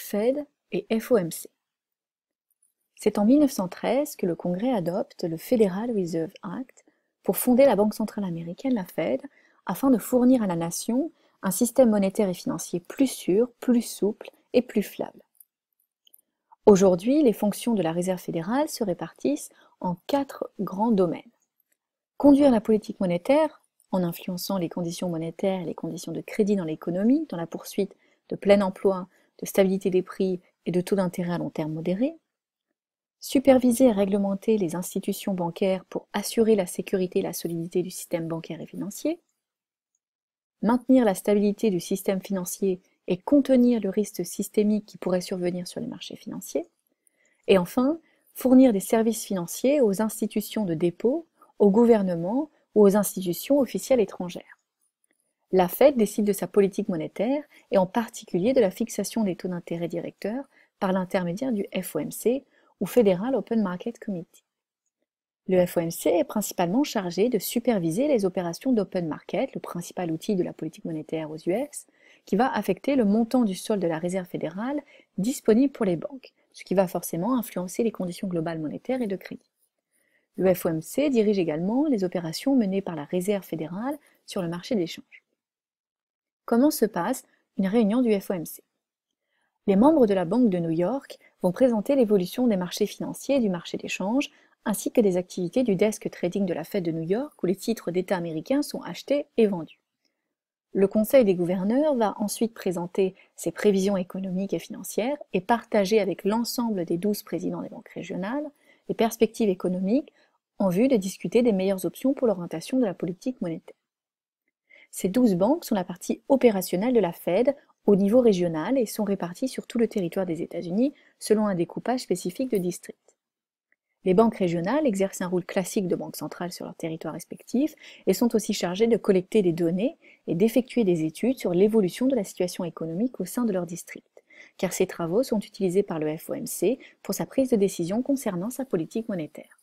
Fed et FOMC. C'est en 1913 que le Congrès adopte le Federal Reserve Act pour fonder la Banque centrale américaine, la Fed, afin de fournir à la nation un système monétaire et financier plus sûr, plus souple et plus fiable. Aujourd'hui, les fonctions de la Réserve fédérale se répartissent en 4 grands domaines. Conduire la politique monétaire en influençant les conditions monétaires et les conditions de crédit dans l'économie, dans la poursuite de plein emploi, de stabilité des prix et de taux d'intérêt à long terme modérés. Superviser et réglementer les institutions bancaires pour assurer la sécurité et la solidité du système bancaire et financier. Maintenir la stabilité du système financier et contenir le risque systémique qui pourrait survenir sur les marchés financiers. Et enfin, fournir des services financiers aux institutions de dépôt, au gouvernement ou aux institutions officielles étrangères. La Fed décide de sa politique monétaire et en particulier de la fixation des taux d'intérêt directeurs par l'intermédiaire du FOMC ou Federal Open Market Committee. Le FOMC est principalement chargé de superviser les opérations d'open market, le principal outil de la politique monétaire aux US, qui va affecter le montant du solde de la Réserve fédérale disponible pour les banques, ce qui va forcément influencer les conditions globales monétaires et de crédit. Le FOMC dirige également les opérations menées par la Réserve fédérale sur le marché d'échange. Comment se passe une réunion du FOMC? Les membres de la Banque de New York vont présenter l'évolution des marchés financiers et du marché d'échange, ainsi que des activités du desk trading de la Fed de New York où les titres d'État américains sont achetés et vendus. Le Conseil des gouverneurs va ensuite présenter ses prévisions économiques et financières et partager avec l'ensemble des 12 présidents des banques régionales les perspectives économiques en vue de discuter des meilleures options pour l'orientation de la politique monétaire. Ces 12 banques sont la partie opérationnelle de la Fed au niveau régional et sont réparties sur tout le territoire des États-Unis selon un découpage spécifique de districts. Les banques régionales exercent un rôle classique de banque centrale sur leur territoire respectif et sont aussi chargées de collecter des données et d'effectuer des études sur l'évolution de la situation économique au sein de leur district, car ces travaux sont utilisés par le FOMC pour sa prise de décision concernant sa politique monétaire.